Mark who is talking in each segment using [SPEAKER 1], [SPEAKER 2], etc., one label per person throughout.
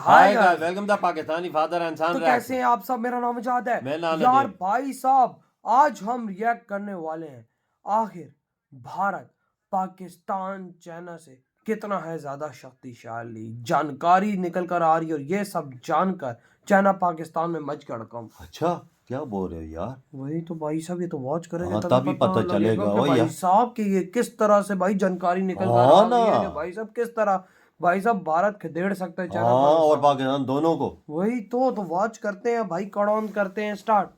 [SPEAKER 1] Hi guys, welcome the Pakistani father and son.
[SPEAKER 2] तो कैसे हैं आप सब। मेरा नाम इजाद है।
[SPEAKER 1] मैं नाम
[SPEAKER 2] यार
[SPEAKER 1] नदीम।
[SPEAKER 2] भाई साहब, आज हम रिएक्ट करने वाले हैं आखिर भारत पाकिस्तान चाइना से कितना है ज्यादा शक्तिशाली। जानकारी निकल कर आ रही है और ये सब जानकर चाइना पाकिस्तान में मच गड़कम।
[SPEAKER 1] अच्छा, क्या बोल रहे हो यार?
[SPEAKER 2] वही तो भाई साहब, ये तो वॉच करेंगे
[SPEAKER 1] हाँ,
[SPEAKER 2] तभी
[SPEAKER 1] तभी
[SPEAKER 2] पता
[SPEAKER 1] पता
[SPEAKER 2] लगेगा
[SPEAKER 1] चलेगा
[SPEAKER 2] कि
[SPEAKER 1] वही
[SPEAKER 2] भाई
[SPEAKER 1] यार।
[SPEAKER 2] साहब कि ये किस तरह से भाई जानकारी निकल कर
[SPEAKER 1] हाँ
[SPEAKER 2] आ
[SPEAKER 1] ना।
[SPEAKER 2] रही है कि भाई साहब किस तरह भाई साहब भारत खदेड़ सकते हैं चाइना
[SPEAKER 1] हाँ, और
[SPEAKER 2] पाकिस्तान।
[SPEAKER 1] पाकिस्तान दोनों को।
[SPEAKER 2] वही तो वॉच करते हैं भाई, कड़ ऑन करते हैं स्टार्ट।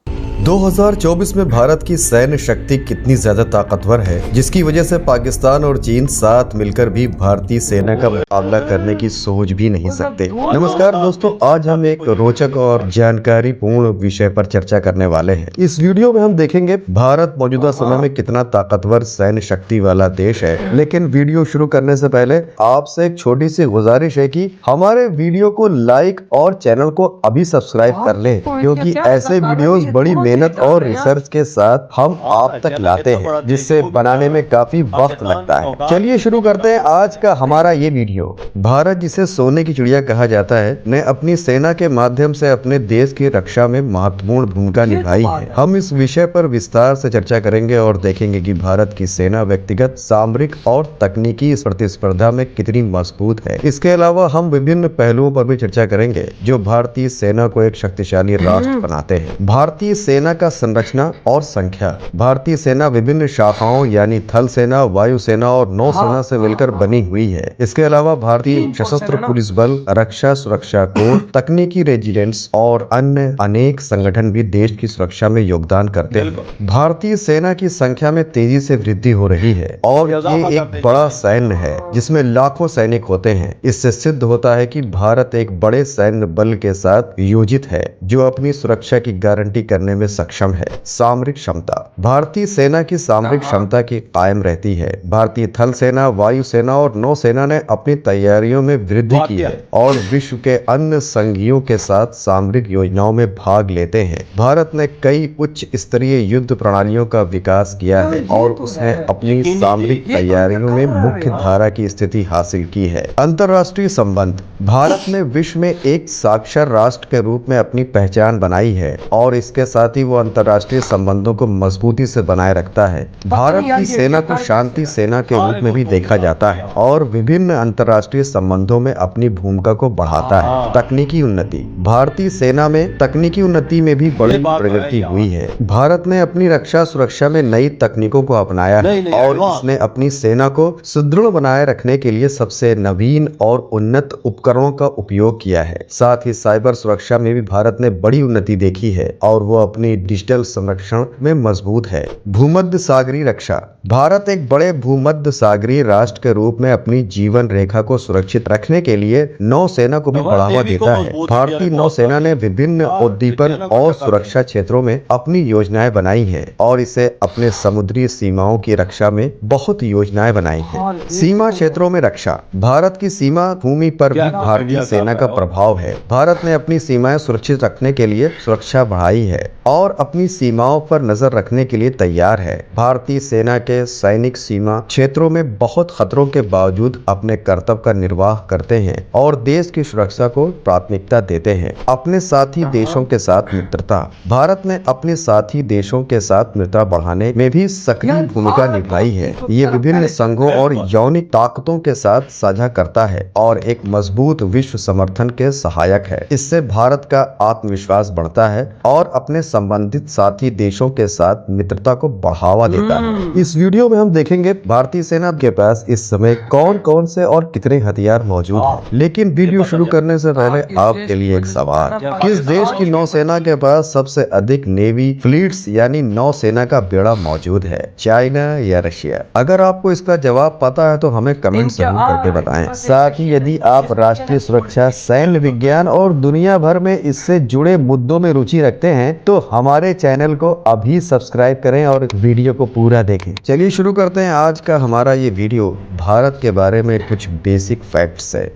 [SPEAKER 3] 2024 में भारत की सैन्य शक्ति कितनी ज्यादा ताकतवर है, जिसकी वजह से पाकिस्तान और चीन साथ मिलकर भी भारतीय सेना का मुकाबला करने की सोच भी नहीं सकते। नमस्कार दोस्तों, आज हम एक रोचक और जानकारी पूर्ण विषय पर चर्चा करने वाले हैं। इस वीडियो में हम देखेंगे भारत मौजूदा समय में कितना ताकतवर सैन्य शक्ति वाला देश है। लेकिन वीडियो शुरू करने से पहले आपसे एक छोटी सी गुजारिश है कि हमारे वीडियो को लाइक और चैनल को अभी सब्सक्राइब कर ले, क्योंकि ऐसे वीडियोस बड़ी मेहनत और रिसर्च के साथ हम आप तक लाते हैं, जिससे बनाने में काफी वक्त लगता है। चलिए शुरू करते हैं आज का हमारा ये वीडियो। भारत, जिसे सोने की चिड़िया कहा जाता है, ने अपनी सेना के माध्यम से अपने देश की रक्षा में महत्वपूर्ण भूमिका निभाई है। हम इस विषय पर विस्तार से चर्चा करेंगे और देखेंगे कि भारत की सेना व्यक्तिगत, सामरिक और तकनीकी प्रतिस्पर्धा में कितनी मजबूत है। इसके अलावा हम विभिन्न पहलुओं पर भी चर्चा करेंगे जो भारतीय सेना को एक शक्तिशाली राष्ट्र बनाते हैं। भारतीय सेना का संरचना और संख्या। भारतीय सेना विभिन्न शाखाओं यानी थल सेना, वायु सेना और नौसेना से मिलकर बनी हुई है। इसके अलावा भारतीय सशस्त्र पुलिस बल, रक्षा सुरक्षा कोर, तकनीकी रेजिडेंट्स और अन्य अनेक संगठन भी देश की सुरक्षा में योगदान करते हैं। भारतीय सेना की संख्या में तेजी से वृद्धि हो रही है और ये एक बड़ा सैन्य है जिसमें लाखों सैनिक होते हैं। इससे सिद्ध होता है कि भारत एक बड़े सैन्य बल के साथ योजित है जो अपनी सुरक्षा की गारंटी करने में सक्षम है। सामरिक क्षमता। भारतीय सेना की सामरिक क्षमता की कायम रहती है। भारतीय थल सेना, वायु सेना और नौसेना ने अपनी तैयारियों में वृद्धि की है और विश्व के अन्य संघियों के साथ सामरिक योजनाओं में भाग लेते हैं। भारत ने कई उच्च स्तरीय युद्ध प्रणालियों का विकास किया है और उसने अपनी सामरिक तैयारियों में मुख्य धारा की स्थिति हासिल की है। अंतर्राष्ट्रीय संबंध। भारत ने विश्व में एक साक्षर राष्ट्र के रूप में अपनी पहचान बनाई है और इसके साथ ही वो अंतर्राष्ट्रीय संबंधों को मजबूती से बनाए रखता है। भारत की सेना को शांति सेना के रूप में भी देखा जाता है और विभिन्न अंतर्राष्ट्रीय संबंधों में अपनी भूमिका को बढ़ाता है। तकनीकी उन्नति। भारतीय सेना में तकनीकी उन्नति में भी बड़ी प्रगति हुई है। भारत ने अपनी रक्षा सुरक्षा में नई तकनीकों को अपनाया है और इसने अपनी सेना को सुदृढ़ बनाए रखने के लिए सबसे नवीन और उन्नत उपकरणों का उपयोग किया है। साथ ही साइबर सुरक्षा में भी भारत ने बड़ी उन्नति देखी है और वो अपनी डिजिटल संरक्षण में मजबूत है। भूमध्य सागरीय रक्षा। भारत एक बड़े भूमध्य सागरीय राष्ट्र के रूप में अपनी जीवन रेखा को सुरक्षित रखने के लिए नौसेना को भी बढ़ावा देता है। भारतीय नौसेना ने विभिन्न उद्दीपन और सुरक्षा क्षेत्रों में अपनी योजनाएं बनाई है और इसे अपने समुद्री सीमाओं की रक्षा में बहुत योजनाएं बनाई है। सीमा क्षेत्रों में रक्षा। भारत की सीमा भूमि पर भी भारतीय सेना का प्रभाव है। भारत ने अपनी सीमाएं सुरक्षित रखने के लिए सुरक्षा बढ़ाई है और अपनी सीमाओं पर नजर रखने के लिए तैयार है। भारतीय सेना के सैनिक सीमा क्षेत्रों में बहुत खतरों के बावजूद अपने कर्तव्य का निर्वाह करते हैं और देश की सुरक्षा को प्राथमिकता देते हैं। अपने साथी देशों के साथ मित्रता। भारत ने अपने साथी देशों के साथ मित्रता बढ़ाने में भी सक्रिय भूमिका निभाई है। ये विभिन्न संघों और यौनिक ताकतों के साथ साझा करता है और एक मजबूत विश्व समर्थन के सहायक है। इससे भारत का आत्मविश्वास बढ़ता है और अपने संबंधित साथी देशों के साथ मित्रता को बढ़ावा देता है। इस वीडियो में हम देखेंगे भारतीय सेना के पास इस समय कौन कौन से और कितने हथियार मौजूद हैं। लेकिन वीडियो शुरू करने से पहले आपके लिए एक सवाल। किस देश की नौसेना के पास सबसे अधिक नेवी फ्लीट्स यानी नौसेना का बेड़ा मौजूद है? चाइना या रशिया? अगर आपको इसका जवाब पता है तो हमें कमेंट जरूर करके बताएं। साथ ही यदि आप राष्ट्रीय सुरक्षा, सैन्य विज्ञान और दुनिया भर में इससे जुड़े मुद्दों में रुचि रखते हैं तो हमारे चैनल को अभी सब्सक्राइब करें और वीडियो को पूरा देखें। चलिए शुरू करते हैं आज का हमारा ये वीडियो। भारत के बारे में कुछ बेसिक फैक्ट्स है।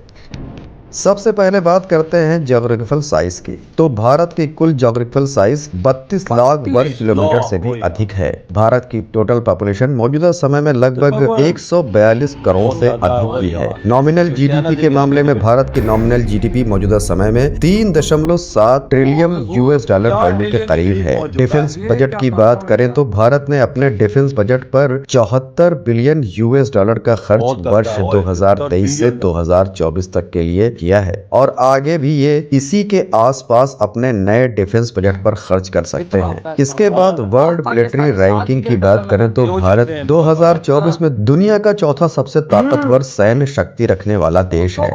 [SPEAKER 3] सबसे पहले बात करते हैं ज्योग्राफिकल साइज की। तो भारत की कुल ज्योग्राफिकल साइज 32 लाख वर्ग किलोमीटर से भी अधिक है। भारत की टोटल पॉपुलेशन मौजूदा समय में लगभग 142 करोड़ से अधिक की है। नॉमिनल जीडीपी के मामले में भारत की नॉमिनल जीडीपी मौजूदा समय में 3.7 ट्रिलियन यूएस डॉलर वैल्यू के करीब है। डिफेंस बजट की बात करें तो भारत ने अपने डिफेंस बजट पर 74 बिलियन यूएस डॉलर का खर्च वर्ष 2023 से 2024 तक के लिए किया है और आगे भी ये इसी के आसपास अपने नए डिफेंस बजट पर खर्च कर सकते हैं। इसके बाद वर्ल्ड मिलिट्री रैंकिंग की बात करें तो भारत 2024 में दुनिया का चौथा सबसे ताकतवर सैन्य शक्ति रखने वाला देश है।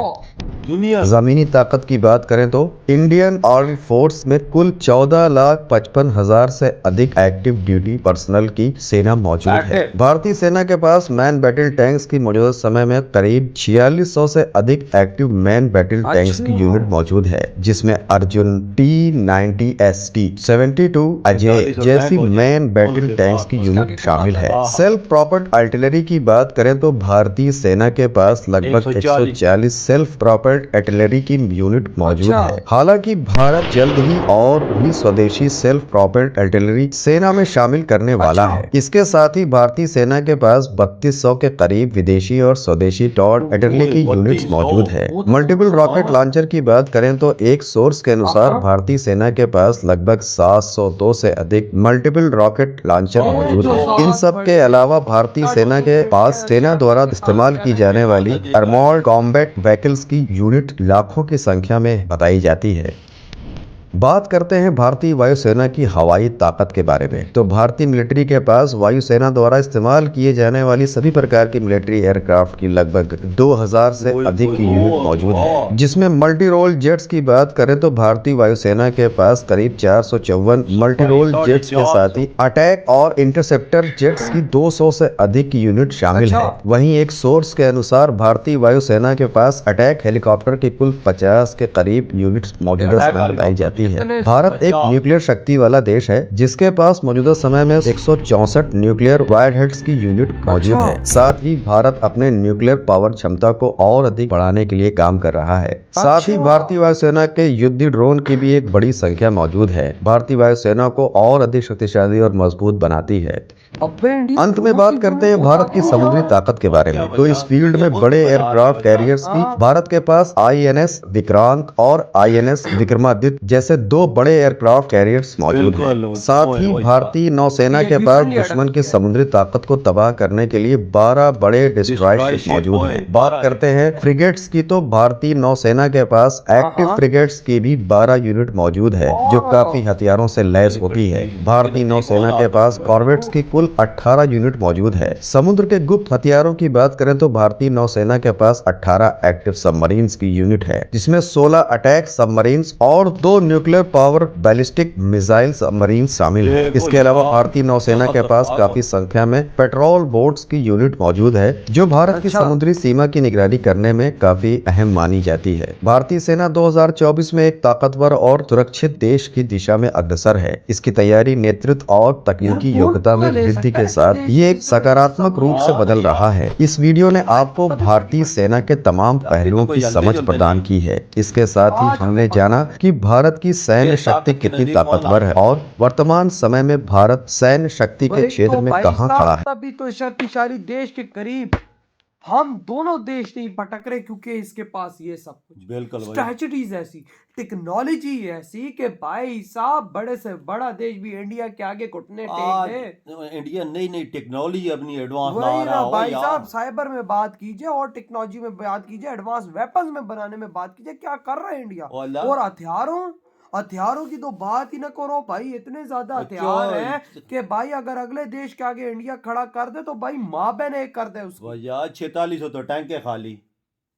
[SPEAKER 1] दुनिया
[SPEAKER 3] जमीनी ताकत की बात करें तो इंडियन आर्मी फोर्स में कुल 14,55,000 से अधिक एक्टिव ड्यूटी पर्सनल की सेना मौजूद है। भारतीय सेना के पास मैन बैटल टैंक्स की मौजूदा समय में करीब 4600 से अधिक एक्टिव मैन बैटल टैंक्स की यूनिट मौजूद है, जिसमें अर्जुन T90 ST 72 अजय जैसी मैन बैटल टैंक्स की यूनिट शामिल है। सेल्फ प्रोपेल्ड आर्टिलरी की बात करें तो भारतीय सेना के पास लगभग 140 सेल्फ प्रोपेल्ड आर्टिलरी की यूनिट मौजूद है। हालांकि भारत जल्द ही और भी स्वदेशी सेल्फ प्रोपेल्ड आर्टिलरी सेना में शामिल करने वाला है। इसके साथ ही भारतीय सेना के पास 3200 के करीब विदेशी और स्वदेशी टॉर्ड आर्टिलरी की यूनिट्स मौजूद है। मल्टीपल रॉकेट लॉन्चर की बात करें तो एक सोर्स के अनुसार भारतीय सेना के पास लगभग 702 से अधिक मल्टीपल रॉकेट लॉन्चर मौजूद है। इन सब के अलावा भारतीय सेना के पास सेना द्वारा इस्तेमाल की जाने वाली आर्मोर्ड कॉम्बैट व्हीकल्स की यूनिट लाखों की संख्या में बताई जाती है। बात करते हैं भारतीय वायुसेना की हवाई ताकत के बारे में। तो भारतीय मिलिट्री के पास वायुसेना द्वारा इस्तेमाल किए जाने वाली सभी प्रकार की मिलिट्री एयरक्राफ्ट की लगभग 2000 से अधिक की यूनिट मौजूद है। जिसमें मल्टी रोल जेट्स की बात करें तो भारतीय वायुसेना के पास करीब 454 मल्टी रोल जेट्स के साथ ही अटैक और इंटरसेप्टर जेट्स की 200 से अधिक की यूनिट शामिल है। वहीं एक सोर्स के अनुसार भारतीय वायुसेना के पास अटैक हेलीकॉप्टर की कुल 50 के करीब यूनिट मौजूदा समय बताई जाती है। भारत एक न्यूक्लियर शक्ति वाला देश है, जिसके पास मौजूदा समय में 164 न्यूक्लियर वारहेड्स की यूनिट मौजूद है। साथ ही भारत अपने न्यूक्लियर पावर क्षमता को और अधिक बढ़ाने के लिए काम कर रहा है। साथ ही भारतीय वायुसेना के युद्ध ड्रोन की भी एक बड़ी संख्या मौजूद है। भारतीय वायुसेना को और अधिक शक्तिशाली और मजबूत बनाती है। अंत में बात करते हैं भारत की समुद्री ताकत के बारे में। तो इस फील्ड में बड़े एयरक्राफ्ट कैरियर्स की भारत के पास INS विक्रांत और INS विक्रमादित्य जैसे दो बड़े एयरक्राफ्ट कैरियर्स मौजूद हैं। साथ ही भारतीय नौसेना के पास दुश्मन की समुद्री ताकत को तबाह करने के लिए 12 बड़े डिस्ट्रॉयर शिप मौजूद हैं। बात करते हैं फ्रिगेट्स की, तो भारतीय नौसेना के पास एक्टिव फ्रिगेट्स की भी 12 यूनिट मौजूद है, जो काफी हथियारों से लैस होती है। भारतीय नौसेना के पास कॉर्वेट्स की कुल 18 यूनिट मौजूद है। समुद्र के गुप्त हथियारों की बात करें तो भारतीय नौसेना के पास 18 एक्टिव सबमरीन्स की यूनिट है, जिसमें 16 अटैक सबमरीन्स और 2 nuclear power ballistic missile submarine शामिल है। इसके अलावा भारतीय नौसेना के पास काफी संख्या में पेट्रोल बोट्स की यूनिट मौजूद है, जो भारत की समुद्री सीमा की निगरानी करने में काफी अहम मानी जाती है। भारतीय सेना 2024 में एक ताकतवर और सुरक्षित देश की दिशा में अग्रसर है। इसकी तैयारी, नेतृत्व और तकनीकी योग्यता में वृद्धि के साथ ये एक सकारात्मक रूप से बदल रहा है। इस वीडियो ने आपको भारतीय सेना के तमाम पहलुओं की समझ प्रदान की है। इसके साथ ही हमने जाना कि भारत की सैन्य शक्ति कितनी ताकतवर है और वर्तमान समय में भारत सैन्य शक्ति के क्षेत्र में कहां खड़ा है।
[SPEAKER 2] तभी तो शक्तिशाली देश के करीब हम दोनों देश नहीं भटक रहे, क्योंकि इसके पास ये सब कुछ
[SPEAKER 1] बिल्कुल
[SPEAKER 2] स्ट्रेटजीज ऐसी, टेक्नोलॉजी ऐसी कि भाई साहब बड़े से बड़ा देश भी इंडिया के आगे घुटने टेक दे।
[SPEAKER 1] इंडिया नई नई टेक्नोलॉजी अपनी एडवांस ला
[SPEAKER 2] वही
[SPEAKER 1] रहा
[SPEAKER 2] ना
[SPEAKER 1] हो
[SPEAKER 2] भाई
[SPEAKER 1] यार।
[SPEAKER 2] साहब, साइबर में बात कीजिए और टेक्नोलॉजी में बात कीजिए, एडवांस वेपन्स में बनाने में बात कीजिए, क्या कर रहा है इंडिया। और हथियारों की तो बात ही ना करो भाई, इतने ज्यादा हथियार हैं कि भाई अगर अगले देश के आगे इंडिया खड़ा कर दे तो भाई माँ बहन एक कर दे उसको।
[SPEAKER 1] यार 4600 तो टैंक है, खाली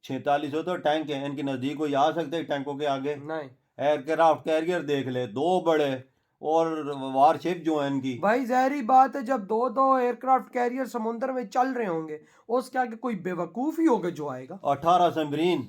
[SPEAKER 1] 4600 तो टैंक है। इनके नजदीक कोई आ सकते हैं टैंकों के आगे?
[SPEAKER 2] नहीं।
[SPEAKER 1] एयरक्राफ्ट कैरियर देख ले, 2 बड़े, और वारशिप जो है इनकी।
[SPEAKER 2] भाई जहरी बात है, जब दो एयरक्राफ्ट कैरियर समुद्र में चल रहे होंगे, उसके आगे कोई बेवकूफ ही होगा जो आएगा।
[SPEAKER 1] 18 सबमरीन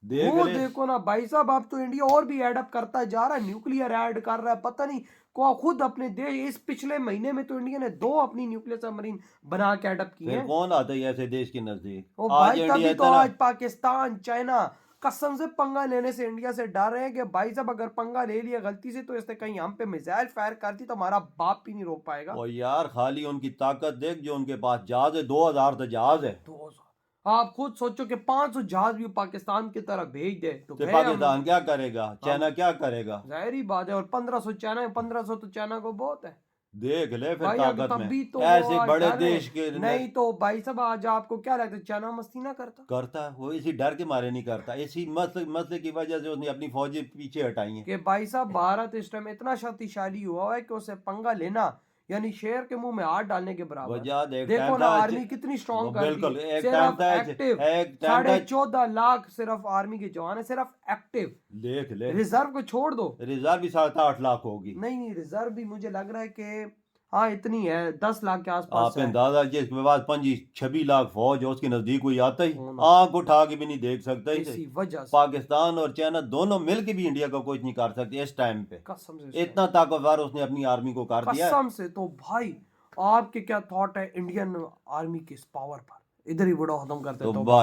[SPEAKER 2] वो देखो ना भाई साहब, अब तो इंडिया और भी एडअप करता जा रहा है, न्यूक्लियर ऐड कर रहा है, पता नहीं को खुद अपने देश। इस पिछले महीने में तो इंडिया ने 2 अपनी न्यूक्लियर सबमरीन बना के एडअप किए हैं।
[SPEAKER 1] कौन आता है ऐसे देश के नजदीक?
[SPEAKER 2] ओ भाई तभी तो आज पाकिस्तान, चाइना कसम से पंगा लेने से इंडिया से डर रहे हैं कि भाई साहब अगर पंगा ले लिया गलती से तो इसने कहीं हम पे मिसाइल फायर कर दी तो हमारा बाप भी नहीं रोक पाएगा।
[SPEAKER 1] और यार खाली उनकी ताकत देख, जो उनके पास जहाज है 2000 तो जहाज है।
[SPEAKER 2] 2000 आप खुद सोचो कि 500 जहाज भी पाकिस्तान की तरफ भेज दे तो
[SPEAKER 1] तो
[SPEAKER 2] गए हम।
[SPEAKER 1] पाकिस्तान क्या करेगा, चाइना क्या करेगा?
[SPEAKER 2] जाहिर बात है। और 1500 चाइना है, 1500 तो चाइना को बहुत है
[SPEAKER 1] देख ले फिर
[SPEAKER 2] भाई।
[SPEAKER 1] ताकत
[SPEAKER 2] तब
[SPEAKER 1] में
[SPEAKER 2] भी तो
[SPEAKER 1] ऐसे
[SPEAKER 2] आज
[SPEAKER 1] बड़े
[SPEAKER 2] डर रहे
[SPEAKER 1] देश
[SPEAKER 2] हैं।
[SPEAKER 1] के
[SPEAKER 2] नहीं तो भाई साहब आज आपको क्या लगता है चाइना मस्ती ना करता?
[SPEAKER 1] करता है वो, इसी डर के मारे नहीं करता, इसी मसले की वजह से उसने अपनी फौजें पीछे हटाई हैं।
[SPEAKER 2] कि भाई साहब भारत इस टाइम इतना शक्तिशाली हुआ है कि उसे पंगा लेना यानी शेर के मुंह में हाथ डालने के बराबर।
[SPEAKER 1] वजह देख,
[SPEAKER 2] देखो
[SPEAKER 1] टाइम
[SPEAKER 2] ना
[SPEAKER 1] था
[SPEAKER 2] आर्मी कितनी स्ट्रॉन्ग कर दी
[SPEAKER 1] बिल्कुल।
[SPEAKER 2] है।
[SPEAKER 1] एक टाइम
[SPEAKER 2] सिर्फ
[SPEAKER 1] था,
[SPEAKER 2] एक्टिव
[SPEAKER 1] एक टाइम था,
[SPEAKER 2] 14.5 लाख सिर्फ आर्मी के जवान है, सिर्फ एक्टिव।
[SPEAKER 1] देख ले
[SPEAKER 2] रिजर्व को छोड़ दो।
[SPEAKER 1] रिजर्व भी 8.5 लाख होगी।
[SPEAKER 2] नहीं रिजर्व भी मुझे लग रहा है कि हाँ इतनी है, 10 लाख के आसपास
[SPEAKER 1] आप
[SPEAKER 2] है।
[SPEAKER 1] अंदाजा जिसके पास 25-26 लाख फौज है उसके नजदीक कोई आता ही
[SPEAKER 2] होना।
[SPEAKER 1] आंख उठा के भी नहीं देख सकता।
[SPEAKER 2] इसी
[SPEAKER 1] इसे
[SPEAKER 2] वजह से
[SPEAKER 1] पाकिस्तान और चाइना दोनों मिलके भी इंडिया को कुछ नहीं कर सकते इस टाइम पे।
[SPEAKER 2] कसम से
[SPEAKER 1] इतना ताकतवर उसने अपनी आर्मी को कर दिया है।
[SPEAKER 2] कसम से। तो भाई आपके क्या थॉट है इंडियन आर्मी की इस पावर पर? इधर ही वीडियो खत्म करते हैं।
[SPEAKER 1] तो
[SPEAKER 2] तो